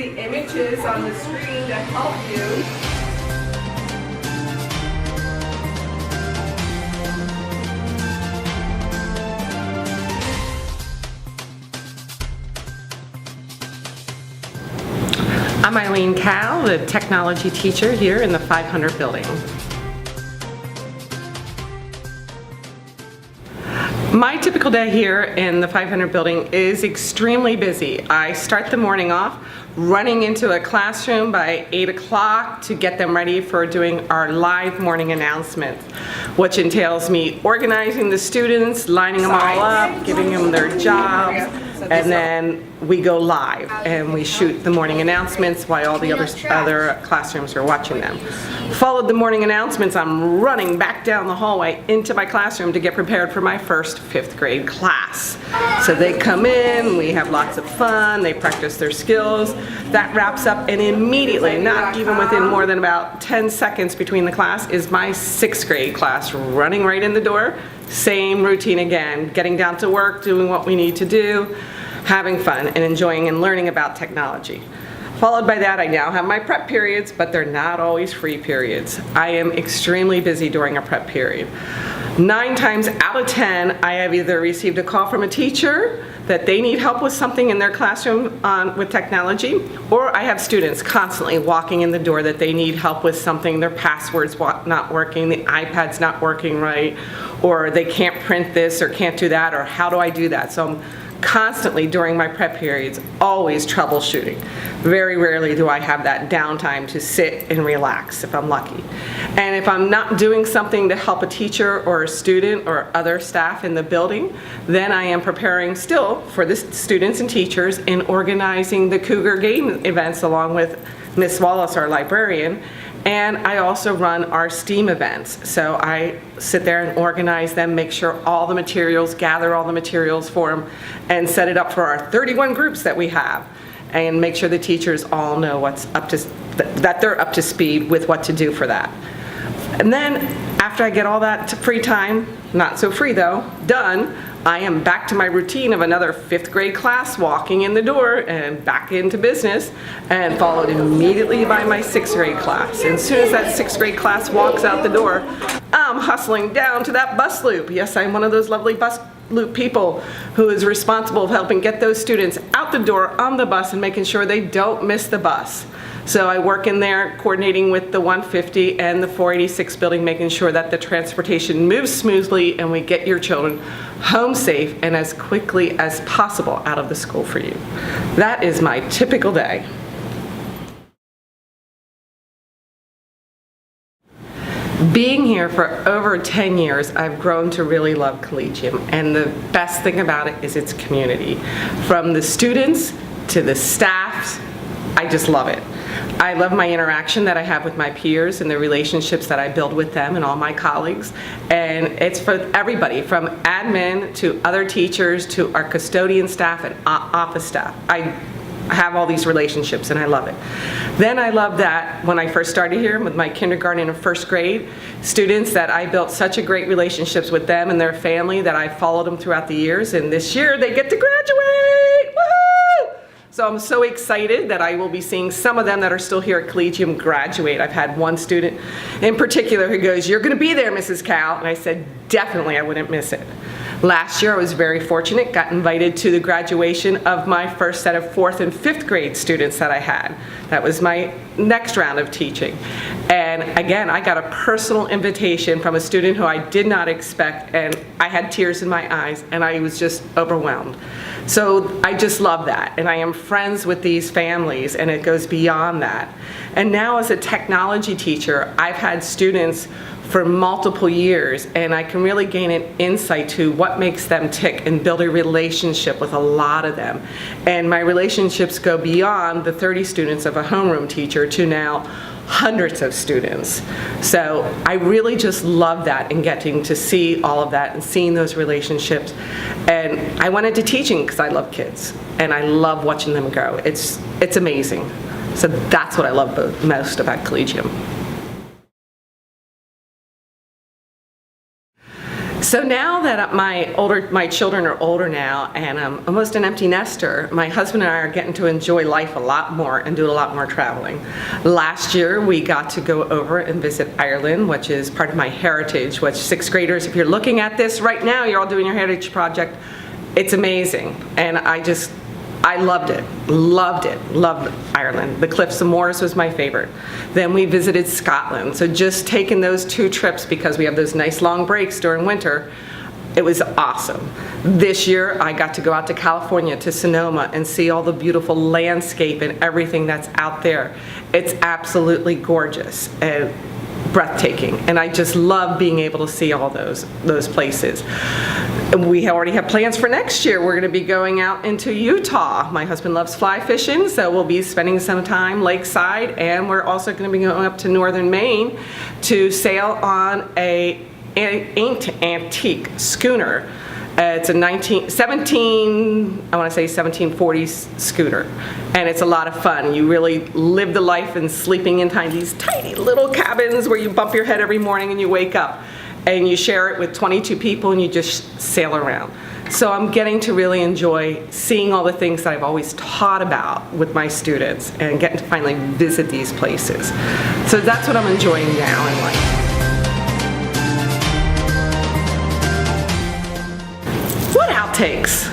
the images on the screen to help you. I'm Eileen Kahl, the technology teacher here in the 500 building. My typical day here in the 500 building is extremely busy. I start the morning off running into a classroom by 8 o'clock to get them ready for doing our live morning announcements, which entails me organizing the students, lining them all up, giving them their jobs, and then we go live and we shoot the morning announcements while all the other classrooms are watching them. Followed the morning announcements, I'm running back down the hallway into my classroom to get prepared for my first 5th grade class. So they come in, we have lots of fun, they practice their skills. That wraps up, and immediately, not even within more than about 10 seconds between the class, is my 6th grade class running right in the door. Same routine again, getting down to work, doing what we need to do, having fun and enjoying and learning about technology. Followed by that, I now have my prep periods, but they're not always free periods. I am extremely busy during a prep period. 9 times out of 10, I have either received a call from a teacher that they need help with something in their classroom with technology, or I have students constantly walking in the door that they need help with something, their password's not working, the iPad's not working right, or they can't print this or can't do that, or how do I do that? So I'm constantly during my prep periods always troubleshooting. Very rarely do I have that downtime to sit and relax if I'm lucky. And if I'm not doing something to help a teacher or a student or other staff in the building, then I am preparing still for the students and teachers in organizing the Cougar game events along with Miss Wallace, our librarian. And I also run our STEAM events. So I sit there and organize them, make sure all the materials, gather all the materials for them, and set it up for our 31 groups that we have, and make sure the teachers all know what's up to, that they're up to speed with what to do for that. And then after I get all that free time, not so free though, done, I am back to my routine of another 5th grade class walking in the door and back into business, and followed immediately by my 6th grade class. And as soon as that 6th grade class walks out the door, I'm hustling down to that bus loop. Yes, I'm one of those lovely bus loop people who is responsible for helping get those students out the door on the bus and making sure they don't miss the bus. So I work in there coordinating with the 150 and the 486 building, making sure that the transportation moves smoothly and we get your children home safe and as quickly as possible out of the school for you. That is my typical day. Being here for over 10 years, I've grown to really love Collegium, and the best thing about it is its community. From the students to the staff, I just love it. I love my interaction that I have with my peers and the relationships that I build with them and all my colleagues. And it's for everybody, from admin to other teachers to our custodian staff and office staff. I have all these relationships and I love it. Then I love that when I first started here with my kindergarten and 1st grade students, that I built such a great relationships with them and their family that I followed them throughout the years, and this year they get to graduate! Woohoo! So I'm so excited that I will be seeing some of them that are still here at Collegium graduate. I've had one student in particular who goes, "You're going to be there, Mrs. Kahl," and I said, definitely, I wouldn't miss it. Last year I was very fortunate, got invited to the graduation of my first set of 4th and 5th grade students that I had. That was my next round of teaching. And again, I got a personal invitation from a student who I did not expect, and I had tears in my eyes and I was just overwhelmed. So I just love that, and I am friends with these families, and it goes beyond that. And now as a technology teacher, I've had students for multiple years, and I can really gain an insight to what makes them tick and build a relationship with a lot of them. And my relationships go beyond the 30 students of a homeroom teacher to now hundreds of students. So I really just love that, and getting to see all of that and seeing those relationships. And I went into teaching because I love kids and I love watching them grow. It's amazing. So that's what I love most about Collegium. So now that my children are older now and I'm almost an empty nester, my husband and I are getting to enjoy life a lot more and do a lot more traveling. Last year we got to go over and visit Ireland, which is part of my heritage, which 6th graders, if you're looking at this right now, you're all doing your heritage project, it's amazing. And I loved it, loved Ireland. The Cliffs of Moher was my favorite. Then we visited Scotland. So just taking those 2 trips, because we have those nice long breaks during winter, it was awesome. This year I got to go out to California, to Sonoma, and see all the beautiful landscape and everything that's out there. It's absolutely gorgeous and breathtaking, and I just love being able to see all those places. We already have plans for next year. We're going to be going out into Utah. My husband loves fly fishing, so we'll be spending some time lakeside, and we're also going to be going up to northern Maine to sail on a antique schooner. It's a 1740s schooner, and it's a lot of fun. You really live the life and sleeping in these tiny little cabins where you bump your head every morning and you wake up, and you share it with 22 people and you just sail around. So I'm getting to really enjoy seeing all the things that I've always taught about with my students and getting to finally visit these places. So that's what I'm enjoying now in life. What outtakes?